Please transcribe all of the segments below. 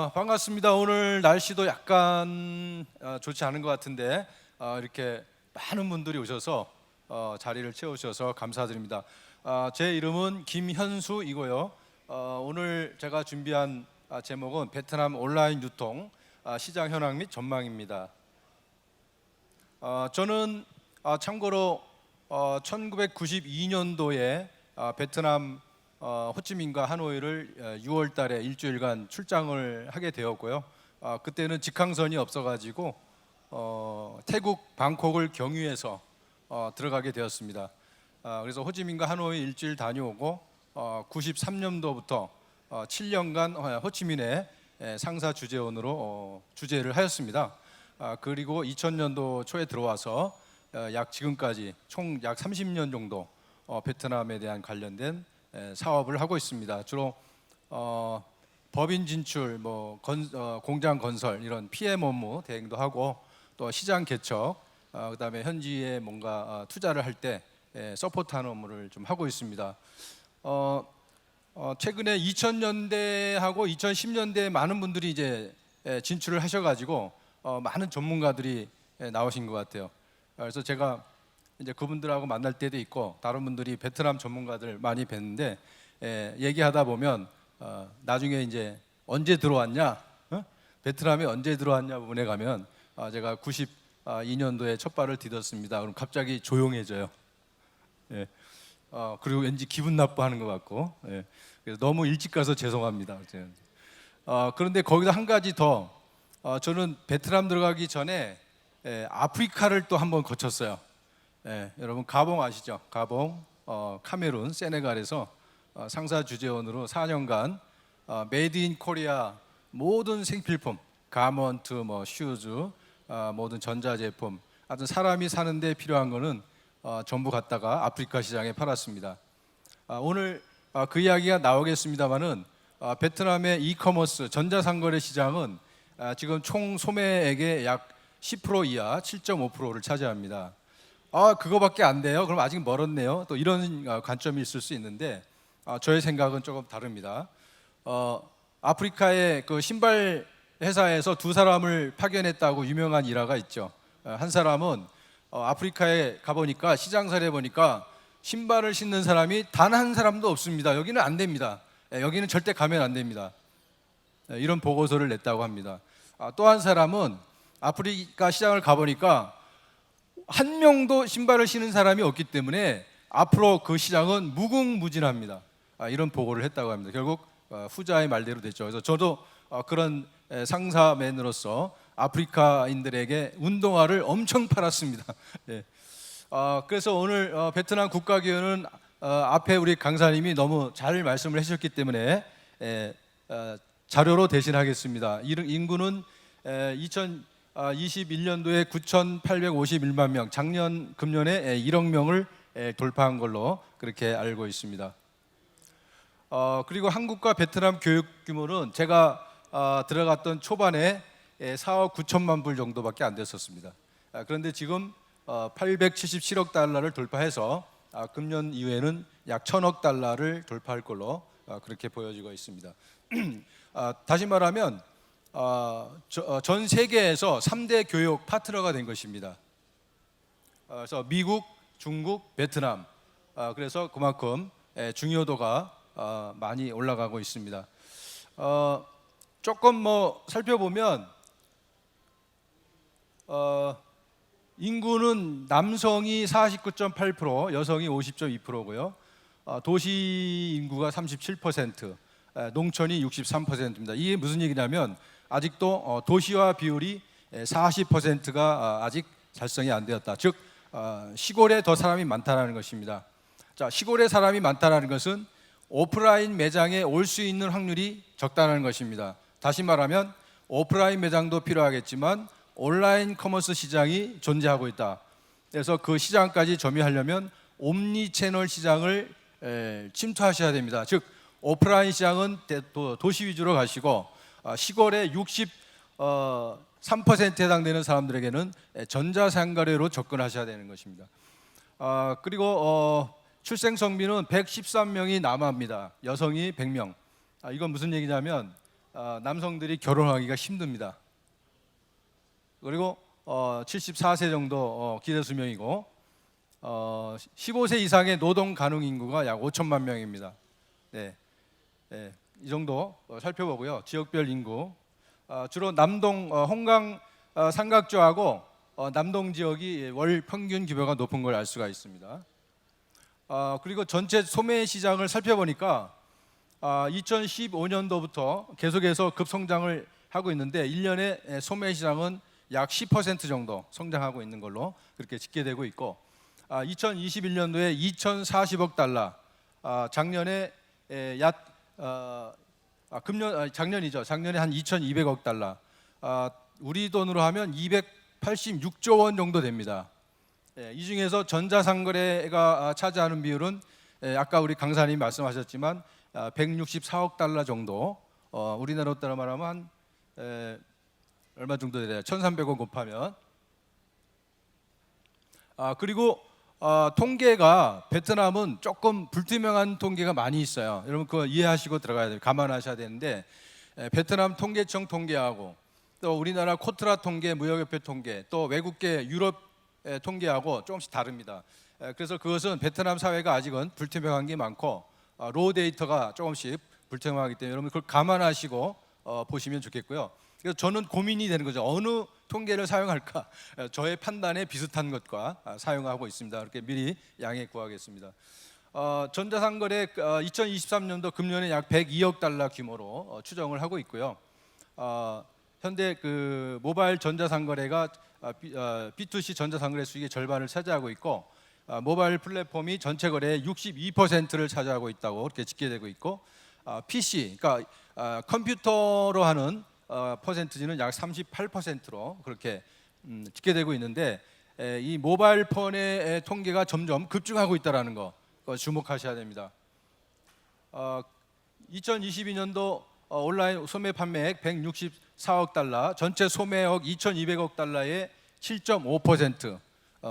반갑습니다. 오늘 날씨도 약간 좋지 않은 것 같은데 이렇게 많은 분들이 오셔서 자리를 채우셔서 감사드립니다. 제 이름은 김현수이고요. 오늘 제가 준비한 제목은 베트남 온라인 유통 시장 현황 및 전망입니다. 저는 참고로 1992년도에 베트남 호치민과 하노이를 6월 달에 일주일간 출장을 하게 되었고요. 그때는 직항선이 없어가지고 태국 방콕을 경유해서 들어가게 되었습니다. 그래서 호치민과 하노이 일주일 다녀오고 93년도부터 7년간 호치민의 상사 주재원으로 주재를 하였습니다. 그리고 2000년도 초에 들어와서 약 지금까지 총 약 30년 정도 베트남에 대한 관련된 사업을 하고 있습니다. 주로 법인 진출, 공장 건설 이런 PM 업무 대행도 하고 또 시장 개척, 그다음에 현지에 뭔가 투자를 할 때 서포트하는 업무를 좀 하고 있습니다. 최근에 2000년대하고 2010년대에 많은 분들이 이제 진출을 하셔가지고 많은 전문가들이 나오신 것 같아요. 그래서 제가 이제 그분들하고 만날 때도 있고 다른 분들이 베트남 전문가들 많이 뵀는데 얘기하다 보면 나중에 이제 언제 들어왔냐, 베트남에 언제 들어왔냐 부분에 가면 제가 92년도에 첫 발을 디뎠습니다. 그럼 갑자기 조용해져요. 그리고 왠지 기분 나빠하는 것 같고, 그래서 너무 일찍 가서 죄송합니다. 그런데 거기다 한 가지 더, 저는 베트남 들어가기 전에 아프리카를 또 한번 거쳤어요. 여러분 가봉 아시죠? 가봉, 카메룬, 세네갈에서 상사 주재원으로 4년간 메이드 인 코리아 모든 생필품, 가먼트, 슈즈, 모든 전자제품, 하여튼 사람이 사는데 필요한 거는 전부 갖다가 아프리카 시장에 팔았습니다. 오늘 그 이야기가 나오겠습니다만은 베트남의 이커머스 전자상거래 시장은 지금 총 소매액의 약 10% 이하 7.5%를 차지합니다. 그거밖에 안 돼요? 그럼 아직 멀었네요. 또 이런 관점이 있을 수 있는데 저의 생각은 조금 다릅니다. 아프리카의 그 신발 회사에서 두 사람을 파견했다고 유명한 일화가 있죠. 한 사람은 아프리카에 가보니까 시장사를 해보니까 신발을 신는 사람이 단 한 사람도 없습니다. 여기는 안 됩니다. 여기는 절대 가면 안 됩니다. 이런 보고서를 냈다고 합니다. 또 한 사람은 아프리카 시장을 가보니까 한 명도 신발을 신는 사람이 없기 때문에 앞으로 그 시장은 무궁무진합니다. 이런 보고를 했다고 합니다. 결국 후자의 말대로 됐죠. 그래서 저도 그런 상사맨으로서 아프리카인들에게 운동화를 엄청 팔았습니다. 그래서 오늘 베트남 국가기원은 앞에 우리 강사님이 너무 잘 말씀을 해주셨기 때문에 자료로 대신하겠습니다. 인구는 2021년도에 9,851만 명, 금년에 1억 명을 돌파한 걸로 그렇게 알고 있습니다. 그리고 한국과 베트남 교육 규모는 제가 들어갔던 초반에 4억 9천만 불 정도밖에 안 됐었습니다. 그런데 지금 877억 달러를 돌파해서 금년 이후에는 약 1,000억 달러를 돌파할 걸로 그렇게 보여지고 있습니다. 다시 말하면 전 세계에서 3대 교육 파트너가 된 것입니다. 그래서 미국, 중국, 베트남. 그래서 그만큼 중요도가 많이 올라가고 있습니다. 조금 살펴보면 인구는 남성이 49.8%, 여성이 50.2%고요. 도시 인구가 37%, 농촌이 63%입니다. 이게 무슨 얘기냐면 아직도 도시화 비율이 40%가 아직 달성이 안 되었다. 즉 시골에 더 사람이 많다는 것입니다. 자, 시골에 사람이 많다는 것은 오프라인 매장에 올 수 있는 확률이 적다는 것입니다. 다시 말하면 오프라인 매장도 필요하겠지만 온라인 커머스 시장이 존재하고 있다. 그래서 그 시장까지 점유하려면 옴니 채널 시장을 침투하셔야 됩니다. 즉 오프라인 시장은 도시 위주로 가시고 시골의 63%에 해당되는 사람들에게는 전자상거래로 접근하셔야 되는 것입니다. 그리고 출생 성비는 113명이 남아입니다. 여성이 100명. 이건 무슨 얘기냐면 남성들이 결혼하기가 힘듭니다. 그리고 74세 정도 기대 수명이고 15세 이상의 노동 가능 인구가 약 5천만 명입니다. 네, 네, 이 정도 살펴보고요. 지역별 인구 주로 남동 홍강 삼각주하고 남동 지역이 월 평균 기표가 높은 걸 알 수가 있습니다. 그리고 전체 소매 시장을 살펴보니까 2015년도부터 계속해서 급성장을 하고 있는데 1년에 소매 시장은 약 10% 정도 성장하고 있는 걸로 그렇게 집계되고 있고 2021년도에 2,040억 달러, 작년에 작년에 한 2,200억 달러, 우리 돈으로 하면 286조 원 정도 됩니다. 이 중에서 전자상거래가 차지하는 비율은 아까 우리 강사님 말씀하셨지만 164억 달러 정도, 우리나라로 따라 말하면 한 얼마 정도 돼요? 1,300억 곱하면. 그리고 통계가 베트남은 조금 불투명한 통계가 많이 있어요. 여러분 그거 이해하시고 들어가야 돼요. 감안하셔야 되는데 베트남 통계청 통계하고 또 우리나라 코트라 통계, 무역협회 통계, 또 외국계 유럽 통계하고 조금씩 다릅니다. 그래서 그것은 베트남 사회가 아직은 불투명한 게 많고 로 데이터가 조금씩 불투명하기 때문에 여러분 그걸 감안하시고 보시면 좋겠고요. 그래서 저는 고민이 되는 거죠. 어느 통계를 사용할까? 저의 판단에 비슷한 것과 사용하고 있습니다. 그렇게 미리 양해 구하겠습니다. 전자상거래 2023년도 금년에 약 102억 달러 규모로 추정을 하고 있고요. 현재 그 모바일 전자상거래가 B2C 전자상거래 수익의 절반을 차지하고 있고 모바일 플랫폼이 전체 거래의 62%를 차지하고 있다고 그렇게 집계되고 있고 PC, 그러니까 컴퓨터로 하는 퍼센트지는 약 38%로 그렇게 집계되고 있는데 이 모바일 폰의 통계가 점점 급증하고 있다는 거 주목하셔야 됩니다. 2022년도 온라인 소매 판매액 164억 달러, 전체 소매액 2,200억 달러의 7.5%,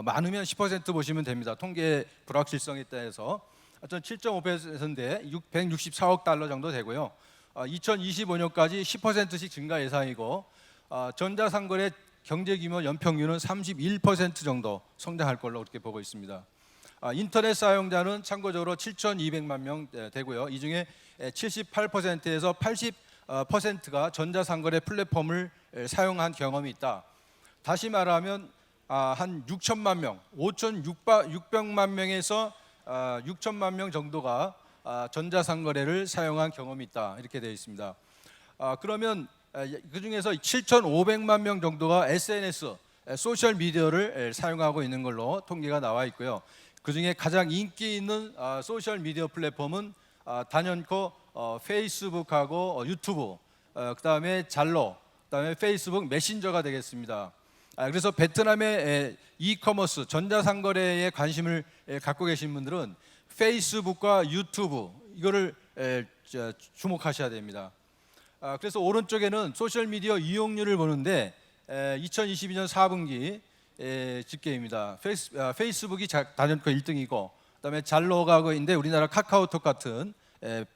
많으면 10% 보시면 됩니다. 통계 불확실성에 따라서 하여튼 7.5%인데 164억 달러 정도 되고요. 2025년까지 10%씩 증가 예상이고 전자상거래 경제 규모 연평균은 31% 정도 성장할 걸로 그렇게 보고 있습니다. 인터넷 사용자는 참고적으로 7,200만 명 되고요. 이 중에 78%에서 80%가 전자상거래 플랫폼을 사용한 경험이 있다. 다시 말하면 한 6천만 명, 5,600만 명에서 6천만 명 정도가 전자상거래를 사용한 경험이 있다 이렇게 되어 있습니다. 그러면 그 중에서 7,500만 명 정도가 SNS, 소셜 미디어를 사용하고 있는 걸로 통계가 나와 있고요. 그 중에 가장 인기 있는 소셜 미디어 플랫폼은 단연코 페이스북하고 유튜브, 그 다음에 잘로, 그 다음에 페이스북 메신저가 되겠습니다. 그래서 베트남의 이커머스, 전자상거래에 관심을 갖고 계신 분들은 페이스북과 유튜브 이거를 주목하셔야 됩니다. 그래서 오른쪽에는 소셜미디어 이용률을 보는데 2022년 4분기 집계입니다. 페이스북이 단연코 1등이고 그다음에 잘로가 있는데 우리나라 카카오톡 같은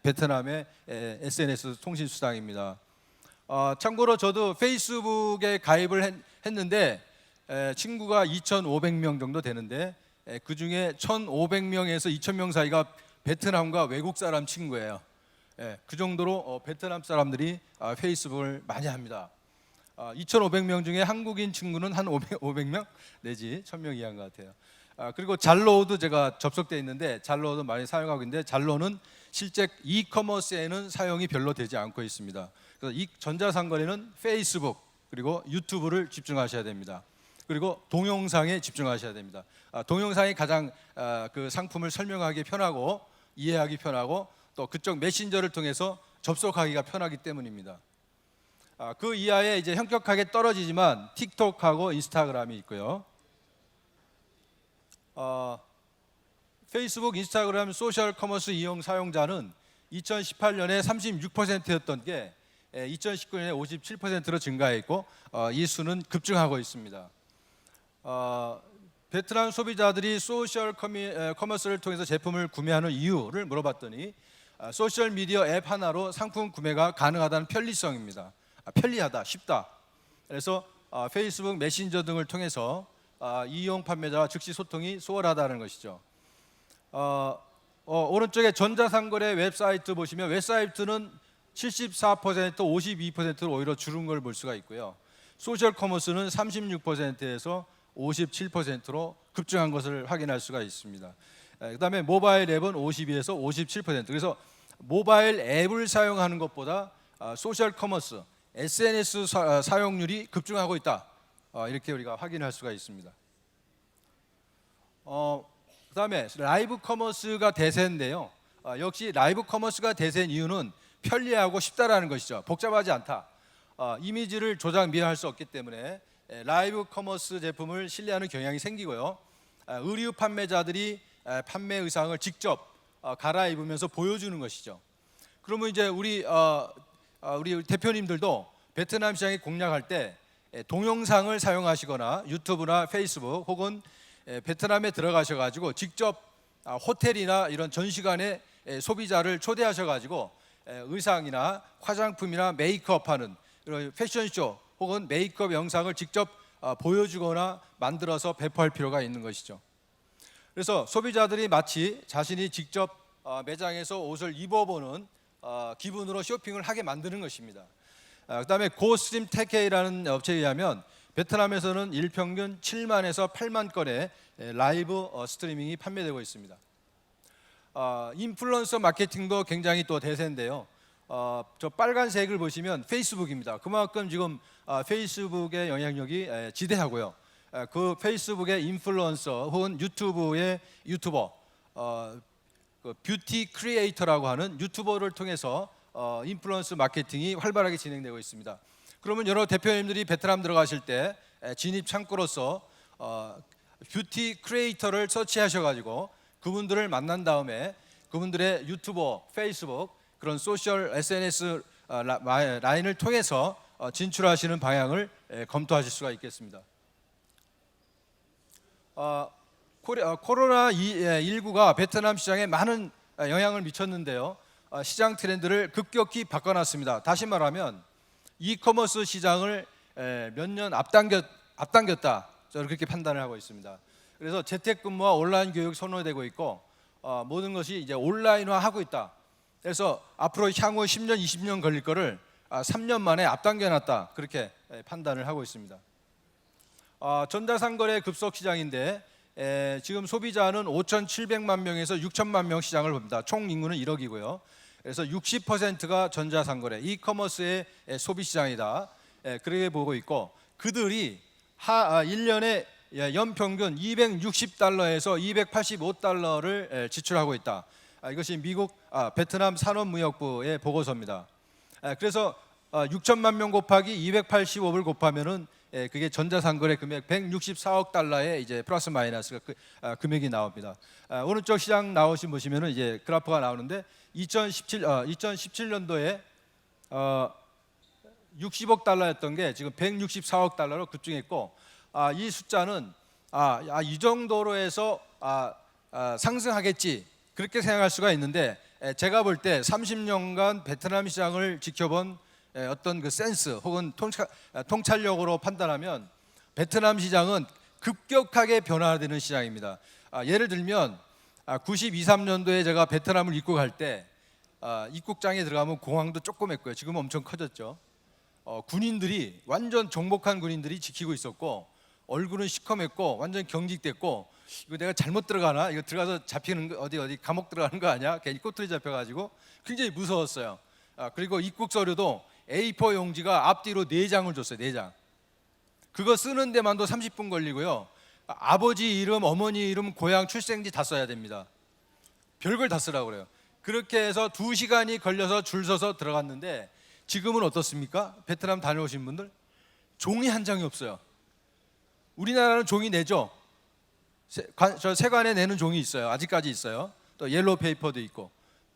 베트남의 SNS 통신 수단입니다. 참고로 저도 페이스북에 가입을 했는데 친구가 2,500명 정도 되는데 그 중에 1,500명에서 2,000명 사이가 베트남과 외국 사람 친구예요. 그 정도로 베트남 사람들이 페이스북을 많이 합니다. 2,500명 중에 한국인 친구는 한 500명 내지 1,000명 이하인 것 같아요. 그리고 잘로도 제가 접속돼 있는데 잘로도 많이 사용하고 있는데 잘로는 실제 이커머스에는 사용이 별로 되지 않고 있습니다. 그래서 이 전자상거래는 페이스북 그리고 유튜브를 집중하셔야 됩니다. 그리고 동영상에 집중하셔야 됩니다. 동영상이 가장 그 상품을 설명하기 편하고 이해하기 편하고 또 그쪽 메신저를 통해서 접속하기가 편하기 때문입니다. 그 이하에 이제 현격하게 떨어지지만 틱톡하고 인스타그램이 있고요. 페이스북, 인스타그램 소셜 커머스 이용 사용자는 2018년에 36%였던 게 2019년에 57%로 증가했고 이 수는 급증하고 있습니다. 베트남 소비자들이 소셜 커머스를 통해서 제품을 구매하는 이유를 물어봤더니 소셜 미디어 앱 하나로 상품 구매가 가능하다는 편리성입니다. 편리하다, 쉽다. 그래서 페이스북 메신저 등을 통해서 이용 판매자와 즉시 소통이 수월하다는 것이죠. 오른쪽에 전자상거래 웹사이트 보시면 웹사이트는 74%, 52%로 오히려 줄은 걸 볼 수가 있고요. 소셜 커머스는 36%에서 57%로 급증한 것을 확인할 수가 있습니다. 그다음에 모바일 앱은 52에서 57%. 그래서 모바일 앱을 사용하는 것보다 소셜 커머스, SNS 사용률이 급증하고 있다. 이렇게 우리가 확인할 수가 있습니다. 그다음에 라이브 커머스가 대세인데요. 역시 라이브 커머스가 대세인 이유는 편리하고 쉽다라는 것이죠. 복잡하지 않다. 이미지를 조작 미화할 수 없기 때문에 라이브 커머스 제품을 신뢰하는 경향이 생기고요. 의류 판매자들이 판매 의상을 직접 갈아입으면서 보여주는 것이죠. 그러면 이제 우리 대표님들도 베트남 시장에 공략할 때 동영상을 사용하시거나 유튜브나 페이스북 혹은 베트남에 들어가셔가지고 직접 호텔이나 이런 전시관에 소비자를 초대하셔가지고 의상이나 화장품이나 메이크업하는 이런 패션쇼 혹은 메이크업 영상을 직접 보여주거나 만들어서 배포할 필요가 있는 것이죠. 그래서 소비자들이 마치 자신이 직접 매장에서 옷을 입어보는 기분으로 쇼핑을 하게 만드는 것입니다. 그다음에 고스트림 테케이라는 업체에 의하면 베트남에서는 일평균 7만에서 8만 건의 라이브 스트리밍이 판매되고 있습니다. 인플루언서 마케팅도 굉장히 또 대세인데요. 저 빨간색을 보시면 페이스북입니다. 그만큼 지금 페이스북의 영향력이 지대하고요. 그 페이스북의 인플루언서 혹은 유튜브의 유튜버, 그 뷰티 크리에이터라고 하는 유튜버를 통해서 인플루언서 마케팅이 활발하게 진행되고 있습니다. 그러면 여러 대표님들이 베트남 들어가실 때 진입 창구로서 뷰티 크리에이터를 서치하셔가지고 그분들을 만난 다음에 그분들의 유튜버, 페이스북 그런 소셜 SNS 라인을 통해서 진출하시는 방향을 검토하실 수가 있겠습니다. 코로나19가 베트남 시장에 많은 영향을 미쳤는데요. 시장 트렌드를 급격히 바꿔놨습니다. 다시 말하면 이커머스 시장을 몇 년 앞당겼다. 저는 그렇게 판단을 하고 있습니다. 그래서 재택근무와 온라인 교육 선호되고 있고 모든 것이 이제 온라인화하고 있다. 그래서 앞으로 향후 10년, 20년 걸릴 거를 3년 만에 앞당겨놨다. 그렇게 판단을 하고 있습니다. 전자상거래 급속 시장인데 지금 소비자는 5,700만 명에서 6천만 명 시장을 봅니다. 총 인구는 1억이고요. 그래서 60%가 전자상거래, 이커머스의 소비 시장이다. 그렇게 보고 있고 그들이 1년에 연평균 260달러에서 285달러를 지출하고 있다. 이것이 미국 베트남 산업무역부의 보고서입니다. 그래서 6천만 명 곱하기 285를 곱하면은 그게 전자상거래 금액 164억 달러의 이제 플러스 마이너스가 금액이 나옵니다. 오른쪽 시장 나오신 보시면은 이제 그래프가 나오는데 2017년도에 60억 달러였던 게 지금 164억 달러로 급증했고 이 숫자는 이 정도로 해서 상승하겠지 그렇게 생각할 수가 있는데 제가 볼 때 30년간 베트남 시장을 지켜본 어떤 그 센스 혹은 통찰력으로 판단하면 베트남 시장은 급격하게 변화되는 시장입니다. 예를 들면 92, 3년도에 제가 베트남을 입국할 때 입국장에 들어가면 공항도 조그맸고요. 지금은 엄청 커졌죠. 군인들이 완전 정복한 군인들이 지키고 있었고 얼굴은 시커맸고 완전 경직됐고 이거 내가 잘못 들어가나? 이거 들어가서 잡히는 거 어디 감옥 들어가는 거 아니야? 괜히 꼬투리 잡혀가지고 굉장히 무서웠어요. 그리고 입국 서류도 A4 용지가 앞뒤로 4장을 줬어요. 4장. 그거 쓰는 데만도 30분 걸리고요. 아버지 이름, 어머니 이름, 고향, 출생지 다 써야 됩니다. 별걸 다 쓰라고 그래요. 그렇게 해서 2시간이 걸려서 줄 서서 들어갔는데 지금은 어떻습니까? 베트남 다녀오신 분들 종이 한 장이 없어요. 우리나라는 종이 내죠. 저 세관에 내는 종이 있어요. 아직까지 있어요. 또 옐로우 페이퍼도 있고.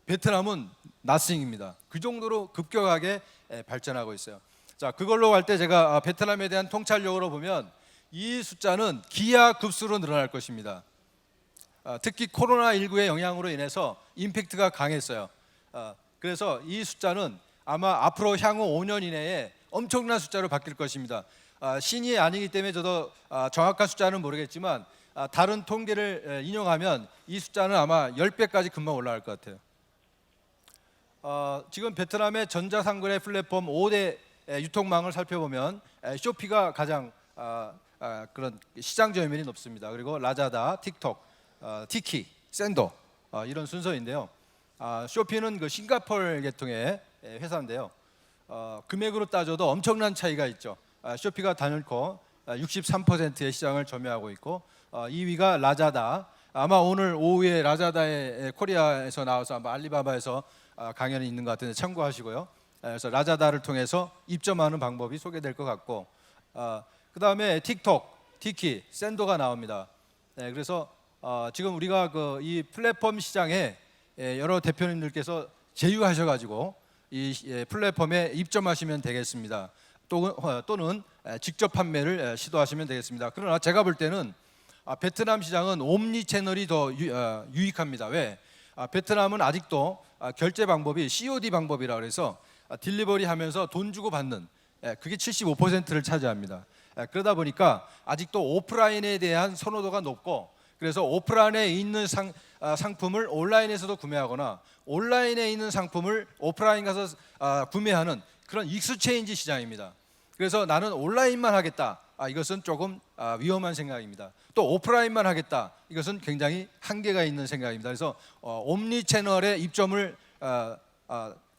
베트남은 나싱입니다. 그 정도로 급격하게 발전하고 있어요. 자, 그걸로 갈 때 제가 베트남에 대한 통찰력으로 보면 이 숫자는 기하급수로 늘어날 것입니다. 특히 코로나19의 영향으로 인해서 임팩트가 강했어요. 그래서 이 숫자는 아마 앞으로 향후 5년 이내에 엄청난 숫자로 바뀔 것입니다. 신이 아니기 때문에 저도 정확한 숫자는 모르겠지만 다른 통계를 인용하면 이 숫자는 아마 10배까지 금방 올라갈 것 같아요. 지금 베트남의 전자상거래 플랫폼 5대 유통망을 살펴보면 쇼피가 가장 그런 시장 점유율이 높습니다. 그리고 라자다, 틱톡, 티키, 샌도 이런 순서인데요. 쇼피는 그 싱가포르 계통의 회사인데요. 금액으로 따져도 엄청난 차이가 있죠. 쇼피가 단연코 63%의 시장을 점유하고 있고 2위가 라자다. 아마 오늘 오후에 라자다의 코리아에서 나와서 아마 알리바바에서 강연이 있는 것 같은데 참고하시고요. 그래서 라자다를 통해서 입점하는 방법이 소개될 것 같고 그 다음에 틱톡, 티키, 샌도가 나옵니다. 그래서 지금 우리가 이 플랫폼 시장에 여러 대표님들께서 제휴하셔가지고 이 플랫폼에 입점하시면 되겠습니다. 또는 직접 판매를 시도하시면 되겠습니다. 그러나 제가 볼 때는 베트남 시장은 옴니 채널이 더 유익합니다. 왜? 베트남은 아직도 결제 방법이 COD 방법이라 그래서 딜리버리 하면서 돈 주고 받는 그게 75%를 차지합니다. 그러다 보니까 아직도 오프라인에 대한 선호도가 높고 그래서 오프라인에 있는 상품을 온라인에서도 구매하거나 온라인에 있는 상품을 오프라인 가서 구매하는 그런 익스체인지 시장입니다. 그래서 나는 온라인만 하겠다. 이것은 조금 위험한 생각입니다. 또 오프라인만 하겠다. 이것은 굉장히 한계가 있는 생각입니다. 그래서 옴니 채널에 입점을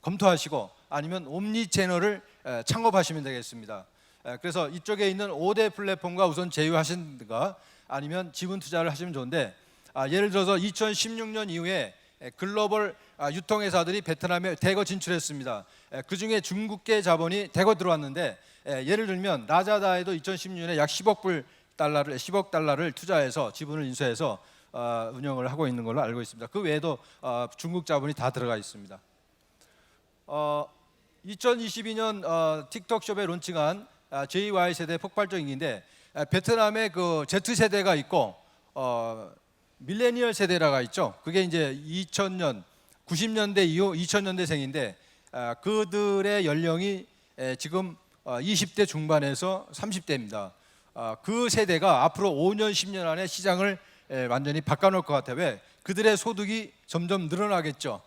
검토하시고 아니면 옴니 채널을 창업하시면 되겠습니다. 그래서 이쪽에 있는 5대 플랫폼과 우선 제휴하신가 아니면 지분 투자를 하시면 좋은데 예를 들어서 2016년 이후에 글로벌 유통회사들이 베트남에 대거 진출했습니다. 그중에 중국계 자본이 대거 들어왔는데 예를 들면 라자다에도 2016년에 약 10억 달러를 투자해서 지분을 인수해서 운영을 하고 있는 걸로 알고 있습니다. 그 외에도 중국 자본이 다 들어가 있습니다. 2022년 틱톡숍에 론칭한 JY 세대 폭발적인데 베트남에 그 Z 세대가 있고 밀레니얼 세대라가 있죠. 그게 이제 2000년 90년대 이후 2000년대생인데 그들의 연령이 지금 20대 중반에서 30대입니다. 그 세대가 앞으로 5년 10년 안에 시장을 완전히 바꿔놓을 것 같아요. 왜? 그들의 소득이 점점 늘어나겠죠.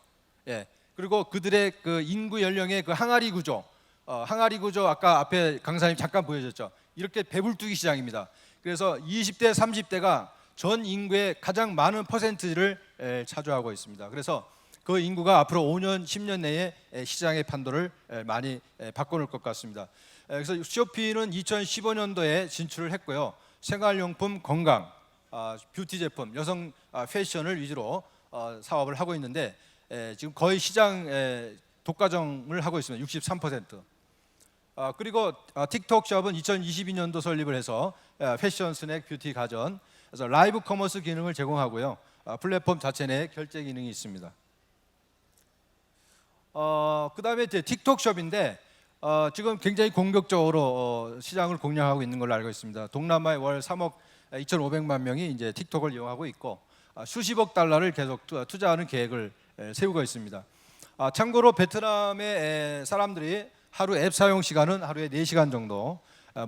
그리고 그들의 그 인구 연령의 그 항아리 구조 아까 앞에 강사님 잠깐 보여줬죠. 이렇게 배불뚝이 시장입니다. 그래서 20대 30대가 전 인구의 가장 많은 퍼센트를 차지하고 있습니다. 그래서 그 인구가 앞으로 5년 10년 내에 시장의 판도를 많이 바꿔놓을 것 같습니다. 그래서 쇼피는 2015년도에 진출을 했고요. 생활용품, 건강, 뷰티 제품, 여성 패션을 위주로 사업을 하고 있는데 지금 거의 시장 독과점을 하고 있습니다. 63%. 그리고 틱톡숍은 2022년도 설립을 해서 패션, 스낵, 뷰티, 가전 그래서 라이브 커머스 기능을 제공하고요. 플랫폼 자체 내에 결제 기능이 있습니다. 그다음에 이제 틱톡숍인데 지금 굉장히 공격적으로 시장을 공략하고 있는 걸로 알고 있습니다. 동남아에 월 3억 2,500만 명이 이제 틱톡을 이용하고 있고 수십억 달러를 계속 투자하는 계획을 세우고 있습니다. 참고로 베트남의 사람들이 하루 앱 사용 시간은 하루에 4시간 정도,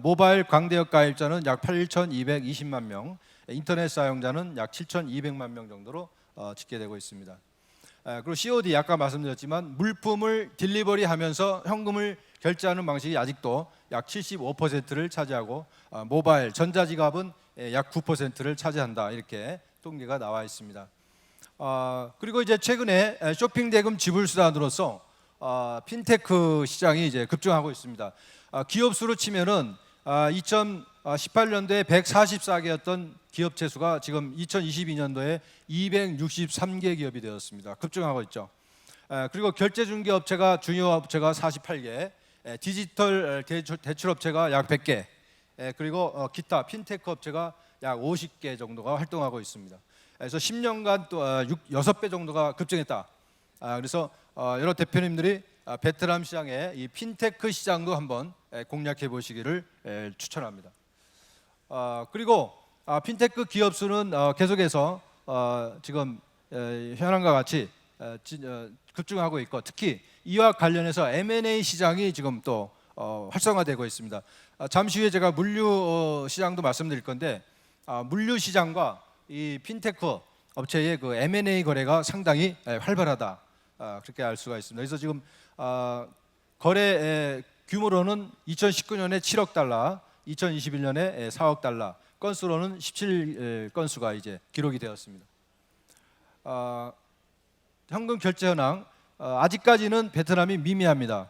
모바일 광대역 가입자는 약 8,220만 명, 인터넷 사용자는 약 7,200만 명 정도로 집계되고 있습니다. 그리고 COD 아까 말씀드렸지만 물품을 딜리버리하면서 현금을 결제하는 방식이 아직도 약 75%를 차지하고 모바일 전자지갑은 약 9%를 차지한다 이렇게 통계가 나와 있습니다. 그리고 이제 최근에 쇼핑 대금 지불 수단으로서 핀테크 시장이 이제 급증하고 있습니다. 기업 수로 치면은 2018년도에 144개였던 기업체 수가 지금 2022년도에 263개 기업이 되었습니다. 급증하고 있죠. 그리고 결제 중개 업체가 주요 업체가 48개, 디지털 대출 업체가 약 100개, 그리고 기타 핀테크 업체가 약 50개 정도가 활동하고 있습니다. 그래서 10년간 또 6배 정도가 급증했다. 그래서 여러 대표님들이 베트남 시장의 이 핀테크 시장도 한번 공략해 보시기를 추천합니다. 그리고 핀테크 기업 수는 계속해서 지금 현황과 같이 급증하고 있고, 특히 이와 관련해서 M&A 시장이 지금 또 활성화되고 있습니다. 잠시 후에 제가 물류 시장도 말씀드릴 건데, 물류 시장과 이 핀테크 업체의 그 M&A 거래가 상당히 활발하다, 그렇게 알 수가 있습니다. 그래서 지금 거래 규모로는 2019년에 7억 달러, 2021년에 4억 달러, 건수로는 17건수가 이제 기록이 되었습니다. 현금 결제 현황, 아직까지는 베트남이 미미합니다.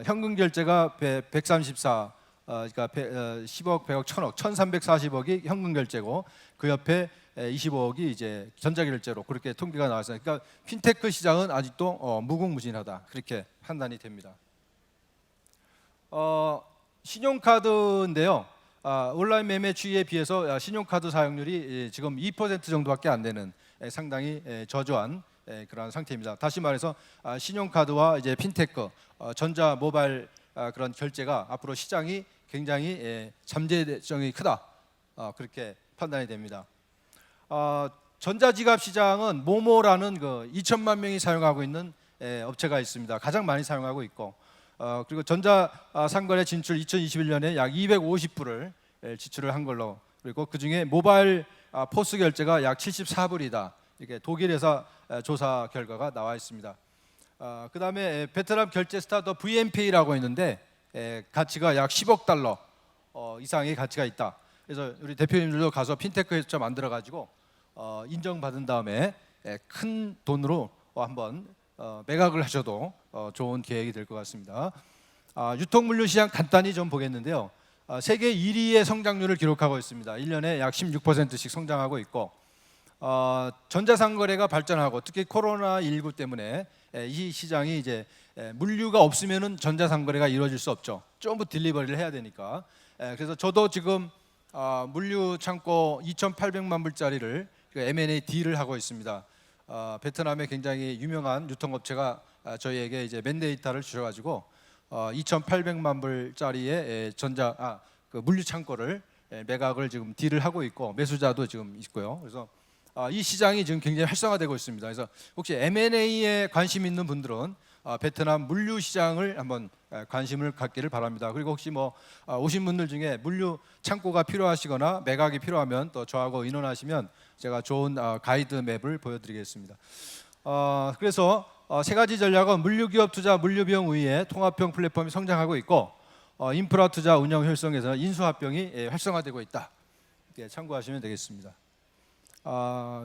현금 결제가 134, 그러니까 10억, 100억, 1000억, 1340억이 현금 결제고, 그 옆에 25억이 이제 전자결제로 그렇게 통계가 나왔어요. 그러니까 핀테크 시장은 아직도 무궁무진하다, 그렇게 판단이 됩니다. 신용카드인데요. 온라인 매매 추이에 비해서 신용카드 사용률이 지금 2% 정도밖에 안 되는 상당히 저조한 그런 상태입니다. 다시 말해서 신용카드와 이제 핀테크, 전자 모바일 그런 결제가 앞으로 시장이 굉장히 잠재성이 크다, 그렇게 판단이 됩니다. 전자지갑 시장은 모모라는 그 2천만 명이 사용하고 있는 업체가 있습니다. 가장 많이 사용하고 있고, 그리고 전자상거래 진출 2021년에 약 250불을 지출을 한 걸로, 그리고 그중에 모바일 포스 결제가 약 74불이다, 이렇게 독일 회사 조사 결과가 나와 있습니다. 그다음에 베트남 결제 스타트업 VNPay라고 있는데 가치가 약 10억 달러 이상의 가치가 있다. 그래서 우리 대표님들도 가서 핀테크 회사 만들어 가지고 인정받은 다음에 큰 돈으로 한번 매각을 하셔도 좋은 계획이 될 것 같습니다. 유통물류 시장 간단히 좀 보겠는데요. 세계 1위의 성장률을 기록하고 있습니다. 1년에 약 16%씩 성장하고 있고, 전자상거래가 발전하고, 특히 코로나19 때문에 이 시장이 이제 물류가 없으면은 전자상거래가 이루어질 수 없죠. 전부 딜리버리를 해야 되니까. 그래서 저도 지금 물류 창고 2,800만 불짜리를 M&A 딜을 하고 있습니다. 베트남의 굉장히 유명한 유통업체가 저희에게 이제 맨데이터를 주셔가지고 2,800만 불짜리의 그 물류 창고를 매각을 지금 딜을 하고 있고, 매수자도 지금 있고요. 그래서 이 시장이 지금 굉장히 활성화되고 있습니다. 그래서 혹시 M&A에 관심 있는 분들은 베트남 물류 시장을 한번 관심을 갖기를 바랍니다. 그리고 혹시 오신 분들 중에 물류 창고가 필요하시거나 매각이 필요하면 또 저하고 의논하시면 제가 좋은 가이드 맵을 보여드리겠습니다. 그래서 세 가지 전략은 물류기업 투자, 물류비용 우위에 통합형 플랫폼이 성장하고 있고, 인프라 투자 운영 효율성에서 인수합병이 활성화되고 있다. 참고하시면 되겠습니다.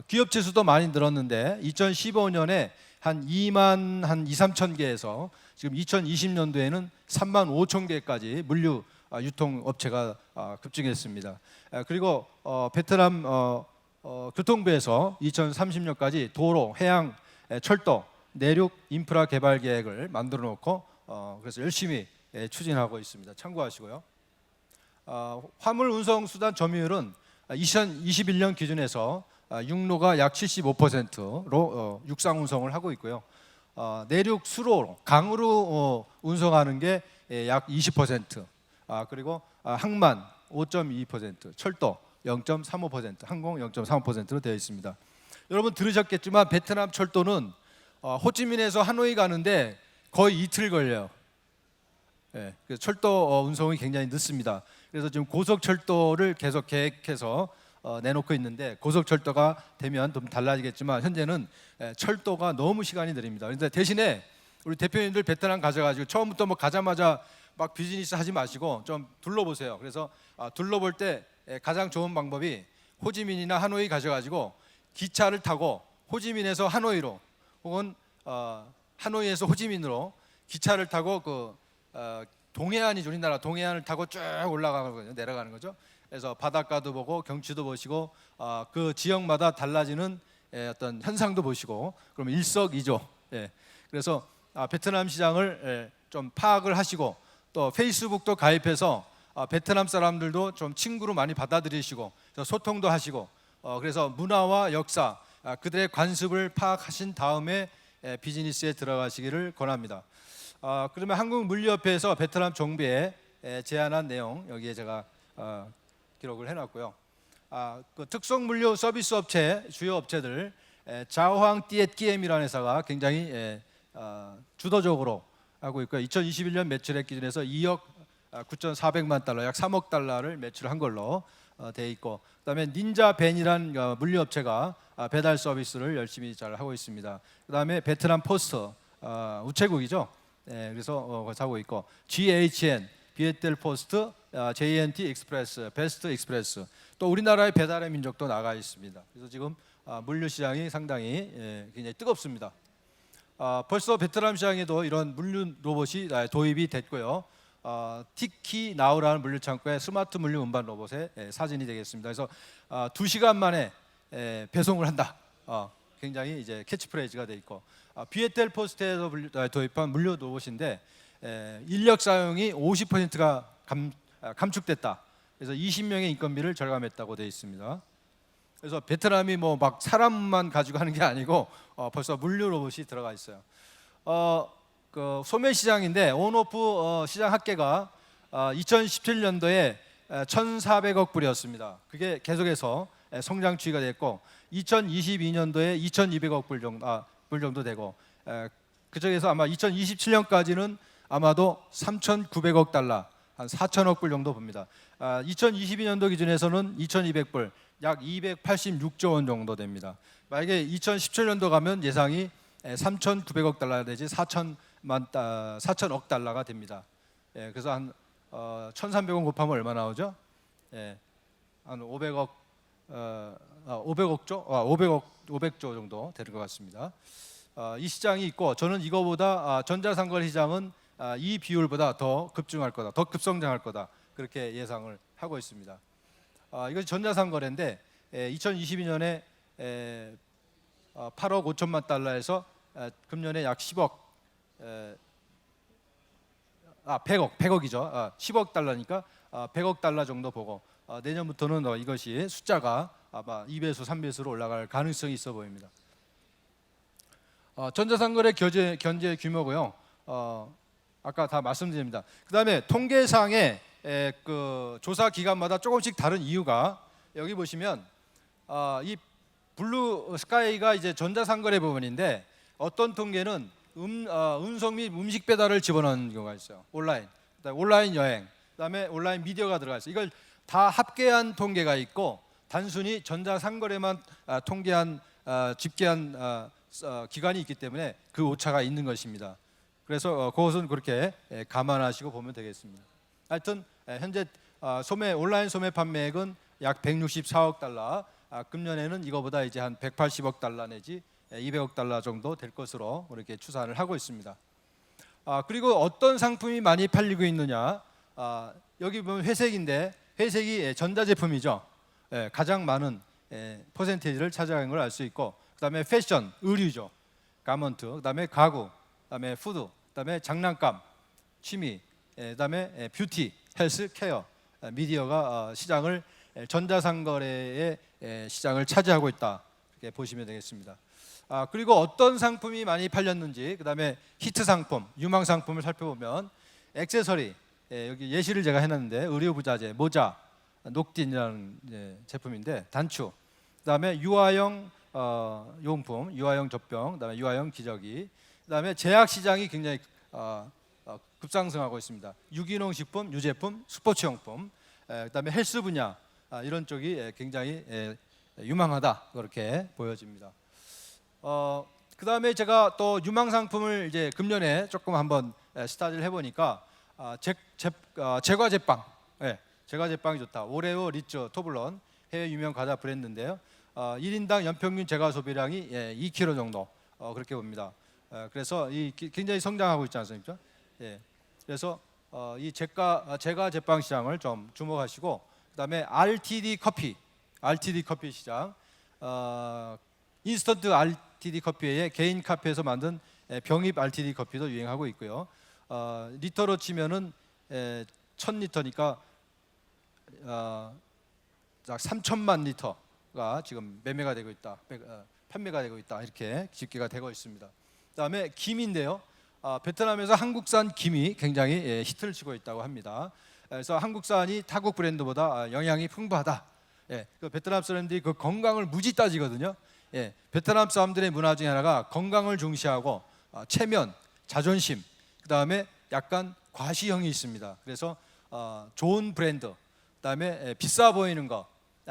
기업체 수도 많이 늘었는데 2015년에 한 2만 3천 개에서 지금 2020년도에는 3만 5천 개까지 물류 유통업체가 급증했습니다. 그리고 베트남 교통부에서 2030년까지 도로, 해양, 철도, 내륙 인프라 개발 계획을 만들어 놓고 그래서 열심히 추진하고 있습니다. 참고하시고요. 화물 운송 수단 점유율은 2021년 기준에서 육로가 약 75%로 육상 운송을 하고 있고요. 내륙 수로, 강으로 운송하는 게 약 20%, 그리고 항만 5.2%, 철도 0.35%, 항공 0.35%로 되어 있습니다. 여러분 들으셨겠지만 베트남 철도는 호치민에서 하노이 가는데 거의 이틀 걸려요. 그래서 철도 운송이 굉장히 늦습니다. 그래서 지금 고속철도를 계속 계획해서 내놓고 있는데, 고속철도가 되면 좀 달라지겠지만 현재는 철도가 너무 시간이 느립니다. 그런데 대신에 우리 대표님들 베트남 가셔가지고 처음부터 가자마자 막 비즈니스 하지 마시고 좀 둘러보세요. 그래서 둘러볼 때 가장 좋은 방법이 호지민이나 하노이 가셔가지고 기차를 타고 호지민에서 하노이로, 혹은 하노이에서 호지민으로 기차를 타고 동해안이죠. 우리나라 동해안을 타고 쭉 올라가는 거죠. 내려가는 거죠. 그래서 바닷가도 보고 경치도 보시고 그 지역마다 달라지는 어떤 현상도 보시고, 그러면 일석이조. 그래서 베트남 시장을 좀 파악을 하시고, 또 페이스북도 가입해서 베트남 사람들도 좀 친구로 많이 받아들이시고 소통도 하시고, 그래서 문화와 역사, 그들의 관습을 파악하신 다음에 비즈니스에 들어가시기를 권합니다. 그러면 한국물류협회에서 베트남 정부에 제안한 내용 여기에 제가 기록을 해놨고요. 그 특성물류 서비스 업체 주요 업체들, 자오항 띠엣기엠이라는 회사가 굉장히 주도적으로 하고 있고요. 2021년 매출액 기준에서 2억 9,400만 달러, 약 3억 달러를 매출한 걸로 돼 있고, 그다음에 닌자벤이란 물류업체가 배달 서비스를 열심히 잘 하고 있습니다. 그다음에 베트남 포스트 우체국이죠. 그래서 하고 있고, GHN 비에텔 포스트, JNT 익스프레스, 베스트 익스프레스, 또 우리나라의 배달의 민족도 나가 있습니다. 그래서 지금 물류 시장이 상당히 굉장히 뜨겁습니다. 벌써 베트남 시장에도 이런 물류 로봇이 도입이 됐고요. 티키 나우라는 물류 창고의 스마트 물류 운반 로봇의 사진이 되겠습니다. 그래서 2시간 만에 배송을 한다. 굉장히 이제 캐치프레이즈가 돼 있고, 비에텔 포스트에서 도입한 물류 로봇인데 인력 사용이 50%가 감축됐다. 그래서 20명의 인건비를 절감했다고 되어 있습니다. 그래서 베트남이 뭐 막 사람만 가지고 하는 게 아니고 벌써 물류 로봇이 들어가 있어요. 그 소매 시장인데 온오프 시장 합계가 2017년도에 1,400억 불이었습니다. 그게 계속해서 성장 추이가 됐고, 2022년도에 2,200억 불 정도 되고, 그쪽에서 아마 2027년까지는 아마도 3,900억 달러, 한 4천억 불 정도 봅니다. 2022년도 기준에서는 2,200불, 약 286조 원 정도 됩니다. 만약에 2017년도 가면 예상이 3,900억 달러 내지 4천억 달러가 됩니다. 그래서 한 1,300원 곱하면 얼마 나오죠? 한 500억, 500조 정도 되는 것 같습니다. 이 시장이 있고, 저는 이거보다 전자상거래 시장은 이 비율보다 더 급증할 거다, 더 급성장할 거다, 그렇게 예상을 하고 있습니다. 이것이 전자상거래인데 2022년에 8억 5천만 달러에서 금년에 약 10억, 100억이죠. 10억 달러니까 100억 달러 정도 보고, 내년부터는 이것이 숫자가 아마 2배수, 3배수로 올라갈 가능성이 있어 보입니다. 전자상거래 견제 규모고요. 아까 다 말씀드립니다. 그다음에 통계상에 그 조사 기간마다 조금씩 다른 이유가, 여기 보시면 이 블루 스카이가 이제 전자상거래 부분인데, 어떤 통계는 운송 및 음식 배달을 집어넣는 경우가 있어요. 온라인 여행, 그다음에 온라인 미디어가 들어가 있어요. 이걸 다 합계한 통계가 있고, 단순히 전자상거래만 집계한 기간이 있기 때문에 그 오차가 있는 것입니다. 그래서 그것은 그렇게 감안하시고 보면 되겠습니다. 하여튼 현재 온라인 소매 판매액은 약 164억 달러, 금년에는 이거보다 이제 한 180억 달러 내지 200억 달러 정도 될 것으로 그렇게 추산을 하고 있습니다. 그리고 어떤 상품이 많이 팔리고 있느냐, 여기 보면 회색인데, 회색이 전자제품이죠. 가장 많은 퍼센테이지를 차지하는 걸 알 수 있고, 그다음에 패션, 의류죠. 가먼트, 그다음에 가구, 그다음에 푸드, 그다음에 장난감, 취미, 그다음에 뷰티, 헬스, 케어, 미디어가 시장을, 전자상거래의 시장을 차지하고 있다, 이렇게 보시면 되겠습니다. 그리고 어떤 상품이 많이 팔렸는지, 그다음에 히트 상품, 유망 상품을 살펴보면, 액세서리, 여기 예시를 제가 해놨는데, 의료부자재, 모자, 녹딘이라는 제품인데, 단추, 그다음에 유아용 용품, 유아용 젖병, 그다음에 유아용 기저귀, 그다음에 제약 시장이 굉장히 급상승하고 있습니다. 유기농 식품, 유제품, 스포츠용품, 그다음에 헬스 분야, 이런 쪽이 굉장히 유망하다, 그렇게 보여집니다. 그다음에 제가 또 유망 상품을 이제 금년에 조금 한번 스타디를 해보니까, 제과 제빵, 제과 제빵이 좋다. 오레오, 리츠, 토블런, 해외 유명 과자 브랜드인데요. 1인당 연평균 제과 소비량이 2kg 정도, 그렇게 봅니다. 그래서 굉장히 성장하고 있지 않습니까? 그래서 이 제과 제빵 시장을 좀 주목하시고, 그다음에 RTD 커피 시장, 인스턴트 RTD 커피에 개인 카페에서 만든 병입 RTD 커피도 유행하고 있고요. 리터로 치면은 1,000리터니까 약 3천만 리터가 지금 매매가 되고 있다, 판매가 되고 있다, 이렇게 집계가 되고 있습니다. 그다음에 김인데요. 베트남에서 한국산 김이 굉장히 히트를 치고 있다고 합니다. 그래서 한국산이 타국 브랜드보다 영양이 풍부하다. 그 베트남 사람들이 그 건강을 무지 따지거든요. 베트남 사람들의 문화 중에 하나가 건강을 중시하고 체면, 자존심, 그 다음에 약간 과시형이 있습니다. 그래서 좋은 브랜드, 그 다음에 비싸 보이는 거,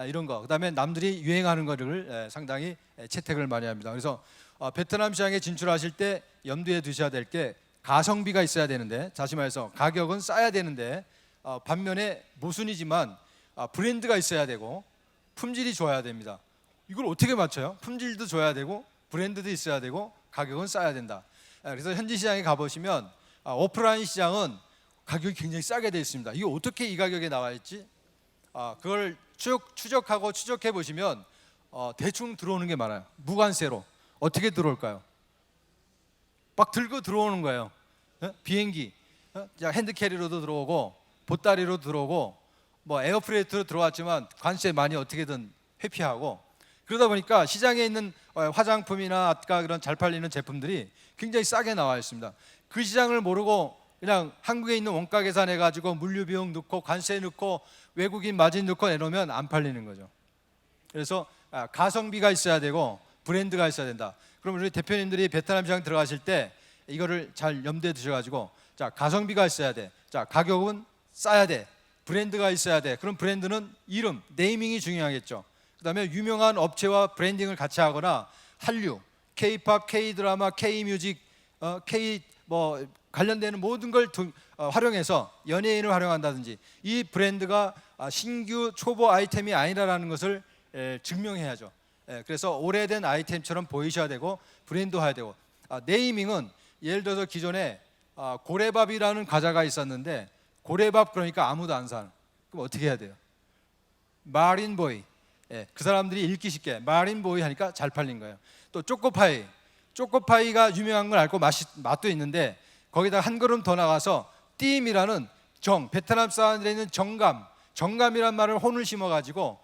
이런 거, 그 다음에 남들이 유행하는 거를 상당히 채택을 많이 합니다. 그래서 베트남 시장에 진출하실 때 염두에 두셔야 될 게 가성비가 있어야 되는데, 다시 말해서 가격은 싸야 되는데, 반면에 모순이지만 브랜드가 있어야 되고 품질이 좋아야 됩니다. 이걸 어떻게 맞춰요? 품질도 좋아야 되고 브랜드도 있어야 되고 가격은 싸야 된다. 그래서 현지 시장에 가보시면 오프라인 시장은 가격이 굉장히 싸게 되어 있습니다. 이게 어떻게 이 가격에 나와 있지? 그걸 추적하고 추적해 보시면 대충 들어오는 게 많아요. 무관세로 어떻게 들어올까요? 막 들고 들어오는 거예요. 비행기, 핸드캐리로도 들어오고 보따리로 들어오고 뭐 에어프레이트로 들어왔지만 관세 많이 어떻게든 회피하고, 그러다 보니까 시장에 있는 화장품이나 아까 그런 잘 팔리는 제품들이 굉장히 싸게 나와 있습니다. 그 시장을 모르고 그냥 한국에 있는 원가 계산해 가지고 물류 비용 넣고 관세 넣고 외국인 마진 넣고 내놓으면 안 팔리는 거죠. 그래서 가성비가 있어야 되고 브랜드가 있어야 된다. 그럼 우리 대표님들이 베트남 시장 들어가실 때 이거를 잘 염두에 두셔가지고, 자, 가성비가 있어야 돼. 자, 가격은 싸야 돼. 브랜드가 있어야 돼. 그럼 브랜드는 이름, 네이밍이 중요하겠죠. 그다음에 유명한 업체와 브랜딩을 같이 하거나 한류, K-팝, K-드라마, K-뮤직, K 뭐 관련되는 모든 걸 활용해서 연예인을 활용한다든지, 이 브랜드가 신규 초보 아이템이 아니라는 것을 증명해야죠. 그래서 오래된 아이템처럼 보이셔야 되고 브랜드화해야 되고, 네이밍은 예를 들어서 기존에 고래밥이라는 과자가 있었는데, 고래밥 그러니까 아무도 안 사는, 그럼 어떻게 해야 돼요? 마린보이, 그 사람들이 읽기 쉽게 마린보이 하니까 잘 팔린 거예요. 또 초코파이, 초코파이가 유명한 걸 알고 맛도 있는데 거기다 한 걸음 더 나가서 띠임이라는 베트남 사람들에 있는 정감이란 말을 혼을 심어가지고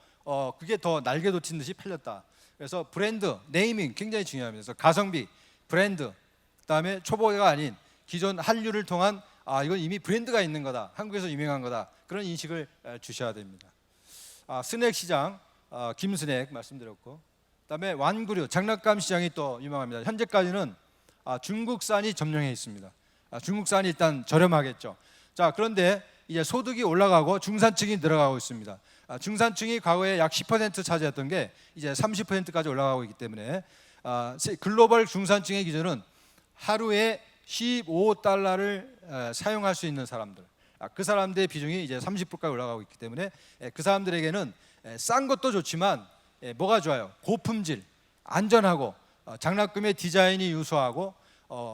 그게 더 날개 돋친 듯이 팔렸다. 그래서 브랜드, 네이밍 굉장히 중요합니다. 그래서 가성비, 브랜드, 그다음에 초보가 아닌 기존 한류를 통한 이건 이미 브랜드가 있는 거다, 한국에서 유명한 거다, 그런 인식을 주셔야 됩니다. 스낵 시장, 김스낵 말씀드렸고, 그다음에 완구류, 장난감 시장이 또 유명합니다. 현재까지는 중국산이 점령해 있습니다. 중국산이 일단 저렴하겠죠. 자, 그런데 이제 소득이 올라가고 중산층이 늘어가고 있습니다. 중산층이 과거에 약 10% 차지했던 게 이제 30%까지 올라가고 있기 때문에 글로벌 중산층의 기준은 하루에 15달러를 사용할 수 있는 사람들, 그 사람들의 비중이 이제 30%까지 올라가고 있기 때문에 그 사람들에게는 싼 것도 좋지만 뭐가 좋아요? 고품질, 안전하고 장난감의 디자인이 유수하고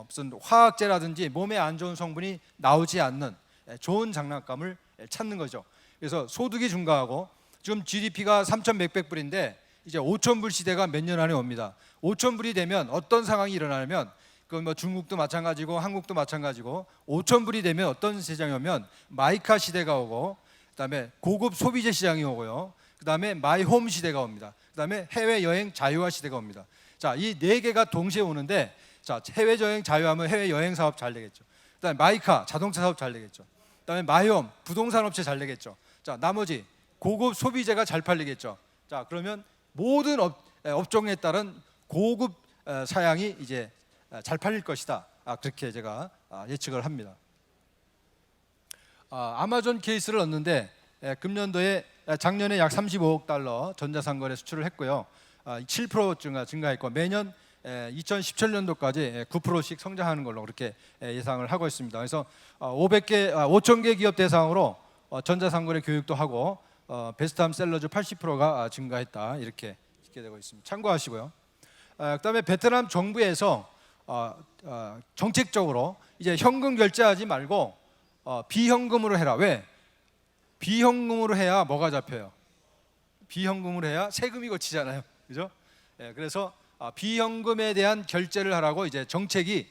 무슨 화학제라든지 몸에 안 좋은 성분이 나오지 않는 좋은 장난감을 찾는 거죠. 그래서 소득이 증가하고, 지금 GDP가 3,100불인데 이제 5,000불 시대가 몇 년 안에 옵니다. 5,000불이 되면 어떤 상황이 일어나냐면, 그 뭐 중국도 마찬가지고 한국도 마찬가지고, 5,000불이 되면 어떤 시장이 오면 마이카 시대가 오고, 그다음에 고급 소비재 시장이 오고요, 그다음에 마이홈 시대가 옵니다. 그다음에 해외 여행 자유화 시대가 옵니다. 자, 이 네 개가 동시에 오는데, 자, 해외 여행 자유화하면 해외 여행 사업 잘 되겠죠. 그다음에 마이카 자동차 사업 잘 되겠죠. 그다음에 마이홈 부동산 업체 잘 되겠죠. 자, 나머지 고급 소비재가 잘 팔리겠죠. 자, 그러면 모든 업종에 따른 고급 사양이 이제 잘 팔릴 것이다. 그렇게 제가 예측을 합니다. 아마존 케이스를 얻는데 금년도에 작년에 약 35억 달러 전자상거래 수출을 했고요. 7% 증가했고 매년 2017년도까지 9%씩 성장하는 걸로 그렇게 예상을 하고 있습니다. 그래서 5,000개 기업 대상으로 전자상거래 교육도 하고 베스트함 셀러즈 80%가 증가했다, 이렇게 되고 있습니다. 참고하시고요. 그다음에 베트남 정부에서 정책적으로 이제 현금 결제하지 말고 비현금으로 해라. 왜? 비현금으로 해야 뭐가 잡혀요? 비현금으로 해야 세금이 거치잖아요, 그죠? 그래서 비현금에 대한 결제를 하라고 이제 정책이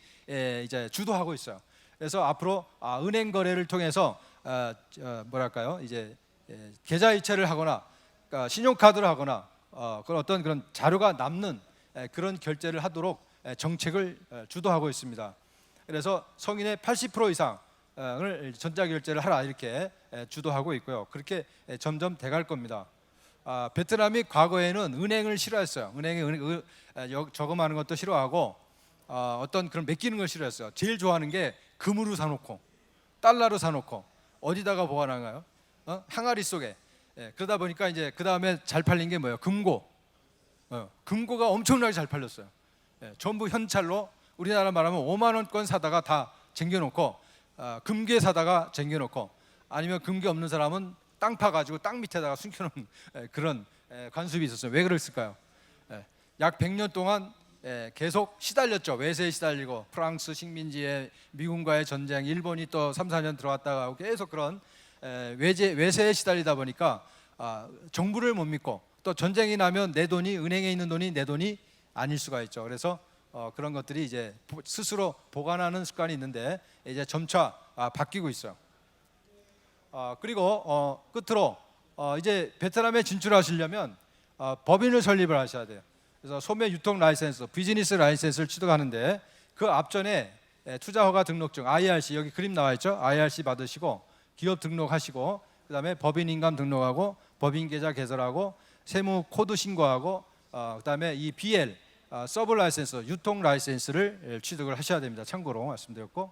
이제 주도하고 있어요. 그래서 앞으로 은행 거래를 통해서 뭐랄까요? 이제 계좌 이체를 하거나 신용카드를 하거나 그런 어떤 그런 자료가 남는 그런 결제를 하도록 정책을 주도하고 있습니다. 그래서 성인의 80% 이상을 전자결제를 하라, 이렇게 주도하고 있고요. 그렇게 점점 돼갈 겁니다. 베트남이 과거에는 은행을 싫어했어요. 은행에 저금하는 것도 싫어하고 어떤 그런 맡기는 걸 싫어했어요. 제일 좋아하는 게 금으로 사놓고 달러로 사놓고 어디다가 보관한가요? 항아리 속에. 그러다 보니까 이제 그 다음에 잘 팔린 게 뭐예요? 금고. 금고가 엄청나게 잘 팔렸어요. 전부 현찰로 우리나라 말하면 5만 원권 사다가 다 쟁겨놓고 금괴 사다가 쟁겨놓고 아니면 금괴 없는 사람은 땅 파가지고 땅 밑에다가 숨겨놓은 그런 관습이 있었어요. 왜 그랬을까요? 약 100년 동안 계속 시달렸죠. 외세에 시달리고 프랑스 식민지에 미군과의 전쟁, 일본이 또 3, 4년 들어왔다가 하고 계속 그런 외세에 시달리다 보니까 정부를 못 믿고 또 전쟁이 나면 내 돈이 은행에 있는 돈이 내 돈이 아닐 수가 있죠. 그래서 그런 것들이 이제 스스로 보관하는 습관이 있는데 이제 점차 바뀌고 있어요. 그리고 끝으로 이제 베트남에 진출하시려면 법인을 설립을 하셔야 돼요. 그래서 소매 유통 라이센스, 비즈니스 라이센스를 취득하는데 그 앞전에 투자허가 등록증 IRC 여기 그림 나와 있죠. IRC 받으시고 기업 등록하시고 그다음에 법인 인감 등록하고 법인 계좌 개설하고 세무 코드 신고하고 그다음에 이 BL 서브 라이센스 유통 라이센스를 취득을 하셔야 됩니다. 참고로 말씀드렸고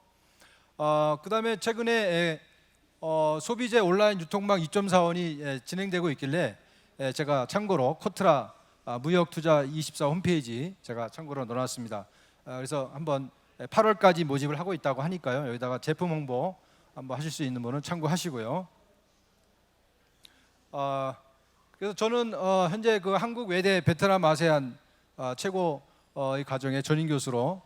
그다음에 최근에 소비재 온라인 유통망 2.4원이 진행되고 있길래 제가 참고로 코트라 무역투자24 홈페이지 제가 참고로 넣어놨습니다. 그래서 한번 8월까지 모집을 하고 있다고 하니까요. 여기다가 제품 홍보 한번 하실 수 있는 분은 참고하시고요. 그래서 저는 현재 그 한국 외대 베트남 아세안 최고의 과정의 전임 교수로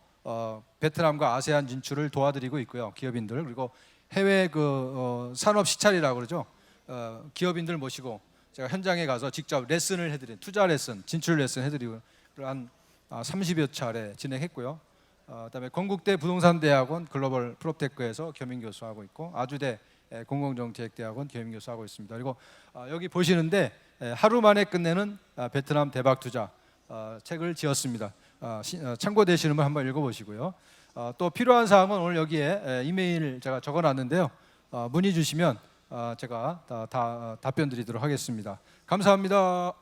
베트남과 아세안 진출을 도와드리고 있고요. 기업인들 그리고 해외 그 산업 시찰이라고 그러죠. 기업인들 모시고 제가 현장에 가서 직접 레슨을 해드린 투자 레슨, 진출 레슨 해드리고 한 30여 차례 진행했고요. 그다음에 건국대 부동산대학원 글로벌 프롭테크에서 겸임 교수하고 있고 아주대 공공정책대학원 겸임 교수하고 있습니다. 그리고 여기 보시는데 하루 만에 끝내는 베트남 대박 투자 책을 지었습니다. 참고되시는 분 한번 읽어보시고요. 또 필요한 사항은 오늘 여기에 이메일 제가 적어놨는데요. 문의 주시면 제가 다 답변 드리도록 하겠습니다. 감사합니다.